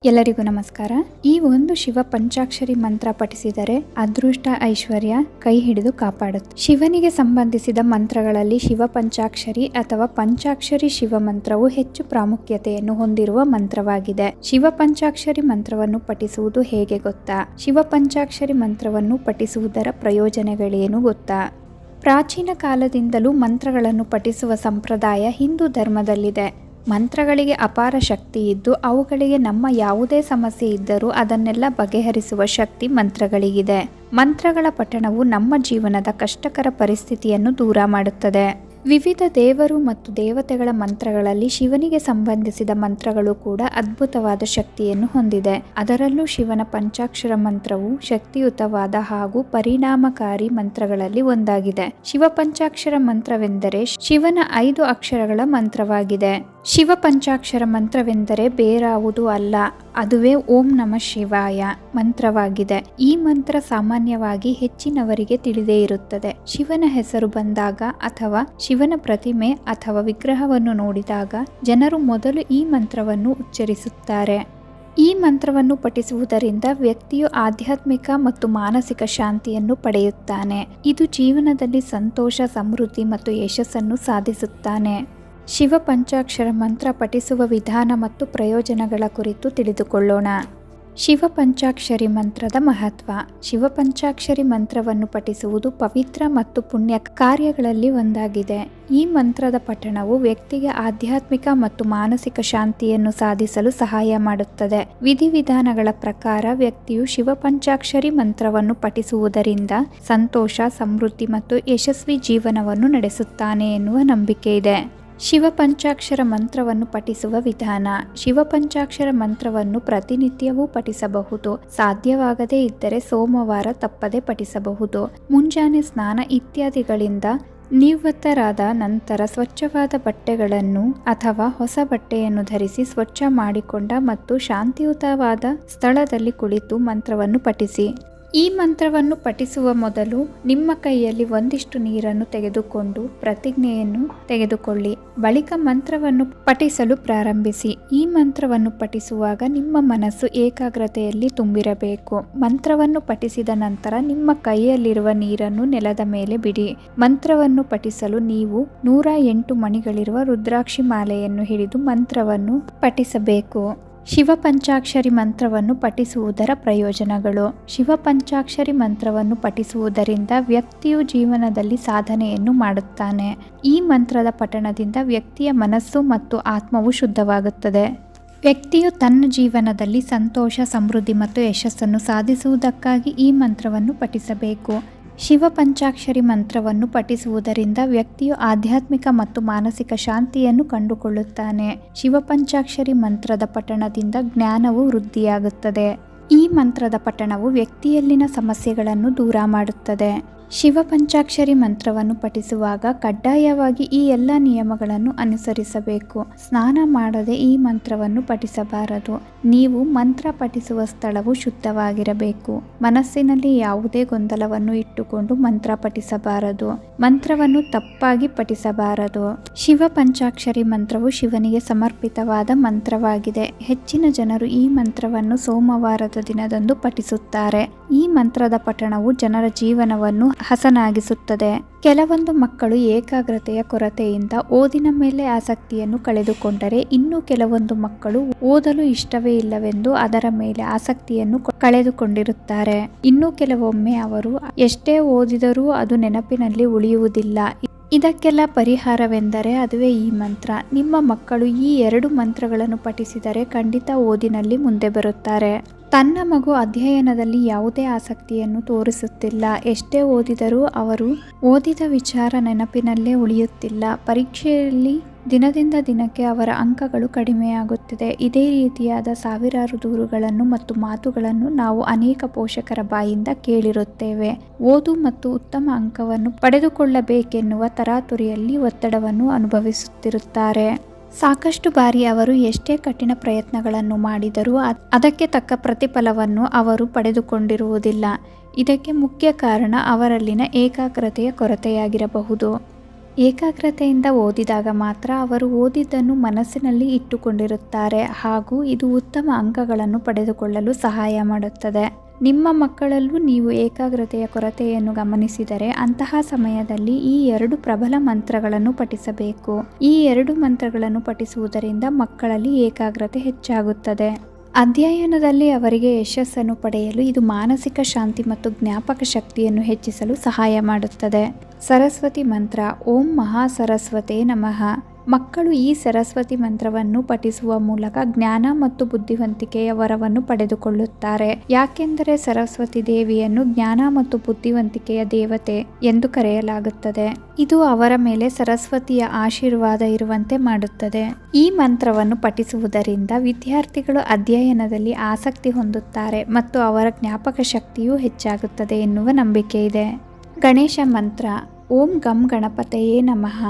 ಎಲ್ಲರಿಗೂ ನಮಸ್ಕಾರ. ಈ ಒಂದು ಶಿವ ಪಂಚಾಕ್ಷರಿ ಮಂತ್ರ ಪಠಿಸಿದರೆ ಅದೃಷ್ಟ ಐಶ್ವರ್ಯ ಕೈ ಹಿಡಿದು ಕಾಪಾಡುತ್ತೆ. ಶಿವನಿಗೆ ಸಂಬಂಧಿಸಿದ ಮಂತ್ರಗಳಲ್ಲಿ ಶಿವ ಪಂಚಾಕ್ಷರಿ ಅಥವಾ ಪಂಚಾಕ್ಷರಿ ಶಿವ ಮಂತ್ರವು ಹೆಚ್ಚು ಪ್ರಾಮುಖ್ಯತೆಯನ್ನು ಹೊಂದಿರುವ ಮಂತ್ರವಾಗಿದೆ. ಶಿವ ಪಂಚಾಕ್ಷರಿ ಮಂತ್ರವನ್ನು ಪಠಿಸುವುದು ಹೇಗೆ ಗೊತ್ತಾ? ಶಿವ ಪಂಚಾಕ್ಷರಿ ಮಂತ್ರವನ್ನು ಪಠಿಸುವುದರ ಪ್ರಯೋಜನಗಳೇನು ಗೊತ್ತಾ? ಪ್ರಾಚೀನ ಕಾಲದಿಂದಲೂ ಮಂತ್ರಗಳನ್ನು ಪಠಿಸುವ ಸಂಪ್ರದಾಯ ಹಿಂದೂ ಧರ್ಮದಲ್ಲಿದೆ. ಮಂತ್ರಗಳಿಗೆ ಅಪಾರ ಶಕ್ತಿ ಇದ್ದು ಅವುಗಳಿಗೆ ನಮ್ಮ ಯಾವುದೇ ಸಮಸ್ಯೆ ಇದ್ದರೂ ಅದನ್ನೆಲ್ಲ ಬಗೆಹರಿಸುವ ಶಕ್ತಿ ಮಂತ್ರಗಳಿಗಿದೆ. ಮಂತ್ರಗಳ ಪಠಣವು ನಮ್ಮ ಜೀವನದ ಕಷ್ಟಕರ ಪರಿಸ್ಥಿತಿಯನ್ನು ದೂರ ಮಾಡುತ್ತದೆ. ವಿವಿಧ ದೇವರು ಮತ್ತು ದೇವತೆಗಳ ಮಂತ್ರಗಳಲ್ಲಿ ಶಿವನಿಗೆ ಸಂಬಂಧಿಸಿದ ಮಂತ್ರಗಳು ಕೂಡ ಅದ್ಭುತವಾದ ಶಕ್ತಿಯನ್ನು ಹೊಂದಿದೆ. ಅದರಲ್ಲೂ ಶಿವನ ಪಂಚಾಕ್ಷರ ಮಂತ್ರವು ಶಕ್ತಿಯುತವಾದ ಹಾಗೂ ಪರಿಣಾಮಕಾರಿ ಮಂತ್ರಗಳಲ್ಲಿ ಒಂದಾಗಿದೆ. ಶಿವ ಪಂಚಾಕ್ಷರ ಮಂತ್ರವೆಂದರೆ ಶಿವನ 5 ಅಕ್ಷರಗಳ ಮಂತ್ರವಾಗಿದೆ. ಶಿವ ಪಂಚಾಕ್ಷರ ಮಂತ್ರವೆಂದರೆ ಬೇರಾವುದೂ ಅಲ್ಲ, ಅದುವೇ ಓಂ ನಮಃ ಶಿವಾಯ ಮಂತ್ರವಾಗಿದೆ. ಈ ಮಂತ್ರ ಸಾಮಾನ್ಯವಾಗಿ ಹೆಚ್ಚಿನವರಿಗೆ ತಿಳಿದೇ ಇರುತ್ತದೆ. ಶಿವನ ಹೆಸರು ಬಂದಾಗ ಅಥವಾ ಶಿವನ ಪ್ರತಿಮೆ ಅಥವಾ ವಿಗ್ರಹವನ್ನು ನೋಡಿದಾಗ ಜನರು ಮೊದಲು ಈ ಮಂತ್ರವನ್ನು ಉಚ್ಚರಿಸುತ್ತಾರೆ. ಈ ಮಂತ್ರವನ್ನು ಪಠಿಸುವುದರಿಂದ ವ್ಯಕ್ತಿಯು ಆಧ್ಯಾತ್ಮಿಕ ಮತ್ತು ಮಾನಸಿಕ ಶಾಂತಿಯನ್ನು ಪಡೆಯುತ್ತಾನೆ. ಇದು ಜೀವನದಲ್ಲಿ ಸಂತೋಷ, ಸಮೃದ್ಧಿ ಮತ್ತು ಯಶಸ್ಸನ್ನು ಸಾಧಿಸುತ್ತಾನೆ. ಶಿವ ಪಂಚಾಕ್ಷರ ಮಂತ್ರ ಪಠಿಸುವ ವಿಧಾನ ಮತ್ತು ಪ್ರಯೋಜನಗಳ ಕುರಿತು ತಿಳಿದುಕೊಳ್ಳೋಣ. ಶಿವ ಪಂಚಾಕ್ಷರಿ ಮಂತ್ರದ ಮಹತ್ವ. ಶಿವ ಪಂಚಾಕ್ಷರಿ ಮಂತ್ರವನ್ನು ಪಠಿಸುವುದು ಪವಿತ್ರ ಮತ್ತು ಪುಣ್ಯ ಕಾರ್ಯಗಳಲ್ಲಿ ಒಂದಾಗಿದೆ. ಈ ಮಂತ್ರದ ಪಠಣವು ವ್ಯಕ್ತಿಗೆ ಆಧ್ಯಾತ್ಮಿಕ ಮತ್ತು ಮಾನಸಿಕ ಶಾಂತಿಯನ್ನು ಸಾಧಿಸಲು ಸಹಾಯ ಮಾಡುತ್ತದೆ. ವಿಧಿವಿಧಾನಗಳ ಪ್ರಕಾರ ವ್ಯಕ್ತಿಯು ಶಿವ ಪಂಚಾಕ್ಷರಿ ಮಂತ್ರವನ್ನು ಪಠಿಸುವುದರಿಂದ ಸಂತೋಷ, ಸಮೃದ್ಧಿ ಮತ್ತು ಯಶಸ್ವಿ ಜೀವನವನ್ನು ನಡೆಸುತ್ತಾನೆ ಎನ್ನುವ ನಂಬಿಕೆ ಇದೆ. ಶಿವ ಪಂಚಾಕ್ಷರ ಮಂತ್ರವನ್ನು ಪಠಿಸುವ ವಿಧಾನ. ಶಿವ ಪಂಚಾಕ್ಷರ ಮಂತ್ರವನ್ನು ಪ್ರತಿನಿತ್ಯವೂ ಪಠಿಸಬಹುದು. ಸಾಧ್ಯವಾಗದೇ ಇದ್ದರೆ ಸೋಮವಾರ ತಪ್ಪದೆ ಪಠಿಸಬಹುದು. ಮುಂಜಾನೆ ಸ್ನಾನ ಇತ್ಯಾದಿಗಳಿಂದ ನಿವೃತ್ತರಾದ ನಂತರ ಸ್ವಚ್ಛವಾದ ಬಟ್ಟೆಗಳನ್ನು ಅಥವಾ ಹೊಸ ಬಟ್ಟೆಯನ್ನು ಧರಿಸಿ ಸ್ವಚ್ಛ ಮಾಡಿಕೊಂಡ ಮತ್ತು ಶಾಂತಿಯುತವಾದ ಸ್ಥಳದಲ್ಲಿ ಕುಳಿತು ಮಂತ್ರವನ್ನು ಪಠಿಸಿ. ಈ ಮಂತ್ರವನ್ನು ಪಠಿಸುವ ಮೊದಲು ನಿಮ್ಮ ಕೈಯಲ್ಲಿ ಒಂದಿಷ್ಟು ನೀರನ್ನು ತೆಗೆದುಕೊಂಡು ಪ್ರತಿಜ್ಞೆಯನ್ನು ತೆಗೆದುಕೊಳ್ಳಿ. ಬಳಿಕ ಮಂತ್ರವನ್ನು ಪಠಿಸಲು ಪ್ರಾರಂಭಿಸಿ. ಈ ಮಂತ್ರವನ್ನು ಪಠಿಸುವಾಗ ನಿಮ್ಮ ಮನಸ್ಸು ಏಕಾಗ್ರತೆಯಲ್ಲಿ ತುಂಬಿರಬೇಕು. ಮಂತ್ರವನ್ನು ಪಠಿಸಿದ ನಂತರ ನಿಮ್ಮ ಕೈಯಲ್ಲಿರುವ ನೀರನ್ನು ನೆಲದ ಮೇಲೆ ಬಿಡಿ. ಮಂತ್ರವನ್ನು ಪಠಿಸಲು ನೀವು 108 ಮಣಿಗಳಿರುವ ರುದ್ರಾಕ್ಷಿ ಮಾಲೆಯನ್ನು ಹಿಡಿದು ಮಂತ್ರವನ್ನು ಪಠಿಸಬೇಕು. ಶಿವ ಪಂಚಾಕ್ಷರಿ ಮಂತ್ರವನ್ನು ಪಠಿಸುವುದರ ಪ್ರಯೋಜನಗಳು. ಶಿವ ಪಂಚಾಕ್ಷರಿ ಮಂತ್ರವನ್ನು ಪಠಿಸುವುದರಿಂದ ವ್ಯಕ್ತಿಯು ಜೀವನದಲ್ಲಿ ಸಾಧನೆಯನ್ನು ಮಾಡುತ್ತಾನೆ. ಈ ಮಂತ್ರದ ಪಠಣದಿಂದ ವ್ಯಕ್ತಿಯ ಮನಸ್ಸು ಮತ್ತು ಆತ್ಮವು ಶುದ್ಧವಾಗುತ್ತದೆ. ವ್ಯಕ್ತಿಯು ತನ್ನ ಜೀವನದಲ್ಲಿ ಸಂತೋಷ, ಸಮೃದ್ಧಿ ಮತ್ತು ಯಶಸ್ಸನ್ನು ಸಾಧಿಸುವುದಕ್ಕಾಗಿ ಈ ಮಂತ್ರವನ್ನು ಪಠಿಸಬೇಕು. ಶಿವ ಪಂಚಾಕ್ಷರಿ ಮಂತ್ರವನ್ನು ಪಠಿಸುವುದರಿಂದ ವ್ಯಕ್ತಿಯು ಆಧ್ಯಾತ್ಮಿಕ ಮತ್ತು ಮಾನಸಿಕ ಶಾಂತಿಯನ್ನು ಕಂಡುಕೊಳ್ಳುತ್ತಾನೆ. ಶಿವ ಪಂಚಾಕ್ಷರಿ ಮಂತ್ರದ ಪಠಣದಿಂದ ಜ್ಞಾನವು ವೃದ್ಧಿಯಾಗುತ್ತದೆ. ಈ ಮಂತ್ರದ ಪಠಣವು ವ್ಯಕ್ತಿಯಲ್ಲಿನ ಸಮಸ್ಯೆಗಳನ್ನು ದೂರ ಮಾಡುತ್ತದೆ. ಶಿವ ಪಂಚಾಕ್ಷರಿ ಮಂತ್ರವನ್ನು ಪಠಿಸುವಾಗ ಕಡ್ಡಾಯವಾಗಿ ಈ ಎಲ್ಲ ನಿಯಮಗಳನ್ನು ಅನುಸರಿಸಬೇಕು. ಸ್ನಾನ ಮಾಡದೆ ಈ ಮಂತ್ರವನ್ನು ಪಠಿಸಬಾರದು. ನೀವು ಮಂತ್ರ ಪಠಿಸುವ ಸ್ಥಳವು ಶುದ್ಧವಾಗಿರಬೇಕು. ಮನಸ್ಸಿನಲ್ಲಿ ಯಾವುದೇ ಗೊಂದಲವನ್ನು ಇಟ್ಟುಕೊಂಡು ಮಂತ್ರ ಪಠಿಸಬಾರದು. ಮಂತ್ರವನ್ನು ತಪ್ಪಾಗಿ ಪಠಿಸಬಾರದು. ಶಿವ ಪಂಚಾಕ್ಷರಿ ಮಂತ್ರವು ಶಿವನಿಗೆ ಸಮರ್ಪಿತವಾದ ಮಂತ್ರವಾಗಿದೆ. ಹೆಚ್ಚಿನ ಜನರು ಈ ಮಂತ್ರವನ್ನು ಸೋಮವಾರದ ದಿನದಂದು ಪಠಿಸುತ್ತಾರೆ. ಈ ಮಂತ್ರದ ಪಠಣವು ಜನರ ಜೀವನವನ್ನು ಹಸನಾಗಿಸುತ್ತದೆ. ಕೆಲವೊಂದು ಮಕ್ಕಳು ಏಕಾಗ್ರತೆಯ ಕೊರತೆಯಿಂದ ಓದಿನ ಮೇಲೆ ಆಸಕ್ತಿಯನ್ನು ಕಳೆದುಕೊಂಡರೆ, ಇನ್ನು ಕೆಲವೊಂದು ಮಕ್ಕಳು ಓದಲು ಇಷ್ಟವೇ ಇಲ್ಲವೆಂದು ಅದರ ಮೇಲೆ ಆಸಕ್ತಿಯನ್ನು ಕಳೆದುಕೊಂಡಿರುತ್ತಾರೆ. ಇನ್ನು ಕೆಲವೊಮ್ಮೆ ಅವರು ಎಷ್ಟೇ ಓದಿದರೂ ಅದು ನೆನಪಿನಲ್ಲಿ ಉಳಿಯುವುದಿಲ್ಲ. ಇದಕ್ಕೆಲ್ಲ ಪರಿಹಾರವೆಂದರೆ ಅದುವೇ ಈ ಮಂತ್ರ. ನಿಮ್ಮ ಮಕ್ಕಳು ಈ 2 ಮಂತ್ರಗಳನ್ನು ಪಠಿಸಿದರೆ ಖಂಡಿತ ಓದಿನಲ್ಲಿ ಮುಂದೆ ಬರುತ್ತಾರೆ. ತನ್ನ ಮಗು ಅಧ್ಯಯನದಲ್ಲಿ ಯಾವುದೇ ಆಸಕ್ತಿಯನ್ನು ತೋರಿಸುತ್ತಿಲ್ಲ, ಎಷ್ಟೇ ಓದಿದರೂ ಅವರು ಓದಿದ ವಿಚಾರ ನೆನಪಿನಲ್ಲೇ ಉಳಿಯುತ್ತಿಲ್ಲ, ಪರೀಕ್ಷೆಯಲ್ಲಿ ದಿನದಿಂದ ದಿನಕ್ಕೆ ಅವರ ಅಂಕಗಳು ಕಡಿಮೆಯಾಗುತ್ತಿದೆ. ಇದೇ ರೀತಿಯಾದ ಸಾವಿರಾರು ದೂರುಗಳನ್ನು ಮತ್ತು ಮಾತುಗಳನ್ನು ನಾವು ಅನೇಕ ಪೋಷಕರ ಬಾಯಿಂದ ಕೇಳಿರುತ್ತೇವೆ. ಓದು ಮತ್ತು ಉತ್ತಮ ಅಂಕವನ್ನು ಪಡೆದುಕೊಳ್ಳಬೇಕೆನ್ನುವ ತರಾತುರಿಯಲ್ಲಿ ಒತ್ತಡವನ್ನು ಅನುಭವಿಸುತ್ತಿರುತ್ತಾರೆ. ಸಾಕಷ್ಟು ಬಾರಿ ಅವರು ಎಷ್ಟೇ ಕಠಿಣ ಪ್ರಯತ್ನಗಳನ್ನು ಮಾಡಿದರೂ ಅದಕ್ಕೆ ತಕ್ಕ ಪ್ರತಿಫಲವನ್ನು ಅವರು ಪಡೆದುಕೊಂಡಿರುವುದಿಲ್ಲ. ಇದಕ್ಕೆ ಮುಖ್ಯ ಕಾರಣ ಅವರಲ್ಲಿನ ಏಕಾಗ್ರತೆಯ ಕೊರತೆಯಾಗಿರಬಹುದು. ಏಕಾಗ್ರತೆಯಿಂದ ಓದಿದಾಗ ಮಾತ್ರ ಅವರು ಓದಿದ್ದನ್ನು ಮನಸ್ಸಿನಲ್ಲಿ ಇಟ್ಟುಕೊಂಡಿರುತ್ತಾರೆ ಹಾಗೂ ಇದು ಉತ್ತಮ ಅಂಕಗಳನ್ನು ಪಡೆದುಕೊಳ್ಳಲು ಸಹಾಯ ಮಾಡುತ್ತದೆ. ನಿಮ್ಮ ಮಕ್ಕಳಲ್ಲೂ ನೀವು ಏಕಾಗ್ರತೆಯ ಕೊರತೆಯನ್ನು ಗಮನಿಸಿದರೆ ಅಂತಹ ಸಮಯದಲ್ಲಿ ಈ 2 ಪ್ರಬಲ ಮಂತ್ರಗಳನ್ನು ಪಠಿಸಬೇಕು. ಈ 2 ಮಂತ್ರಗಳನ್ನು ಪಠಿಸುವುದರಿಂದ ಮಕ್ಕಳಲ್ಲಿ ಏಕಾಗ್ರತೆ ಹೆಚ್ಚಾಗುತ್ತದೆ. ಅಧ್ಯಯನದಲ್ಲಿ ಅವರಿಗೆ ಯಶಸ್ಸನ್ನು ಪಡೆಯಲು ಇದು ಮಾನಸಿಕ ಶಾಂತಿ ಮತ್ತು ಜ್ಞಾಪಕ ಶಕ್ತಿಯನ್ನು ಹೆಚ್ಚಿಸಲು ಸಹಾಯ ಮಾಡುತ್ತದೆ. ಸರಸ್ವತಿ ಮಂತ್ರ. ಓಂ ಮಹಾ ಸರಸ್ವತೇ ನಮಃ. ಮಕ್ಕಳು ಈ ಸರಸ್ವತಿ ಮಂತ್ರವನ್ನು ಪಠಿಸುವ ಮೂಲಕ ಜ್ಞಾನ ಮತ್ತು ಬುದ್ಧಿವಂತಿಕೆಯ ವರವನ್ನು ಪಡೆದುಕೊಳ್ಳುತ್ತಾರೆ. ಯಾಕೆಂದರೆ ಸರಸ್ವತಿ ದೇವಿಯನ್ನು ಜ್ಞಾನ ಮತ್ತು ಬುದ್ಧಿವಂತಿಕೆಯ ದೇವತೆ ಎಂದು ಕರೆಯಲಾಗುತ್ತದೆ. ಇದು ಅವರ ಮೇಲೆ ಸರಸ್ವತಿಯ ಆಶೀರ್ವಾದ ಇರುವಂತೆ ಮಾಡುತ್ತದೆ. ಈ ಮಂತ್ರವನ್ನು ಪಠಿಸುವುದರಿಂದ ವಿದ್ಯಾರ್ಥಿಗಳು ಅಧ್ಯಯನದಲ್ಲಿ ಆಸಕ್ತಿ ಹೊಂದುತ್ತಾರೆ ಮತ್ತು ಅವರ ಜ್ಞಾಪಕ ಶಕ್ತಿಯೂ ಹೆಚ್ಚಾಗುತ್ತದೆ ಎನ್ನುವ ನಂಬಿಕೆ ಇದೆ. ಗಣೇಶ ಮಂತ್ರ. ಓಂ ಗಂ ಗಣಪತಯೇ ನಮಃ.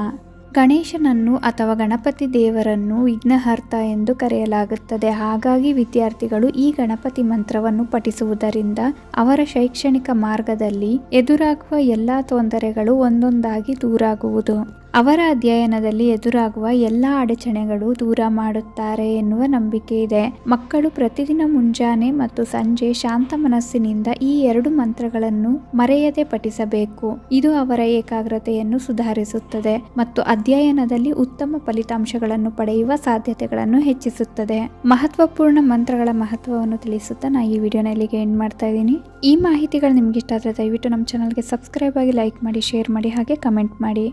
ಗಣೇಶನನ್ನು ಅಥವಾ ಗಣಪತಿ ದೇವರನ್ನು ವಿಘ್ನಹರ್ತ ಎಂದು ಕರೆಯಲಾಗುತ್ತದೆ. ಹಾಗಾಗಿ ವಿದ್ಯಾರ್ಥಿಗಳು ಈ ಗಣಪತಿ ಮಂತ್ರವನ್ನು ಪಠಿಸುವುದರಿಂದ ಅವರ ಶೈಕ್ಷಣಿಕ ಮಾರ್ಗದಲ್ಲಿ ಎದುರಾಗುವ ಎಲ್ಲ ತೊಂದರೆಗಳು ಒಂದೊಂದಾಗಿ ದೂರಾಗುವುದು. ಅವರ ಅಧ್ಯಯನದಲ್ಲಿ ಎದುರಾಗುವ ಎಲ್ಲ ಅಡಚಣೆಗಳು ದೂರ ಮಾಡುತ್ತಾರೆ ಎನ್ನುವ ನಂಬಿಕೆ ಇದೆ. ಮಕ್ಕಳು ಪ್ರತಿದಿನ ಮುಂಜಾನೆ ಮತ್ತು ಸಂಜೆ ಶಾಂತ ಮನಸ್ಸಿನಿಂದ ಈ 2 ಮಂತ್ರಗಳನ್ನು ಮರೆಯದೆ ಪಠಿಸಬೇಕು. ಇದು ಅವರ ಏಕಾಗ್ರತೆಯನ್ನು ಸುಧಾರಿಸುತ್ತದೆ ಮತ್ತು ಅಧ್ಯಯನದಲ್ಲಿ ಉತ್ತಮ ಫಲಿತಾಂಶಗಳನ್ನು ಪಡೆಯುವ ಸಾಧ್ಯತೆಗಳನ್ನು ಹೆಚ್ಚಿಸುತ್ತದೆ. ಮಹತ್ವಪೂರ್ಣ ಮಂತ್ರಗಳ ಮಹತ್ವವನ್ನು ತಿಳಿಸುತ್ತಾ ನಾನು ಈ ವಿಡಿಯೋನ ಇಲ್ಲಿಗೆ ಎಂಡ್ ಮಾಡ್ತಾ ಇದ್ದೀನಿ. ಈ ಮಾಹಿತಿಗಳು ನಿಮ್ಗೆ ಇಷ್ಟ ಆದರೆ ದಯವಿಟ್ಟು ನಮ್ಮ ಚಾನಲ್ಗೆ ಸಬ್ಸ್ಕ್ರೈಬ್ ಆಗಿ, ಲೈಕ್ ಮಾಡಿ, ಶೇರ್ ಮಾಡಿ, ಹಾಗೆ ಕಮೆಂಟ್ ಮಾಡಿ.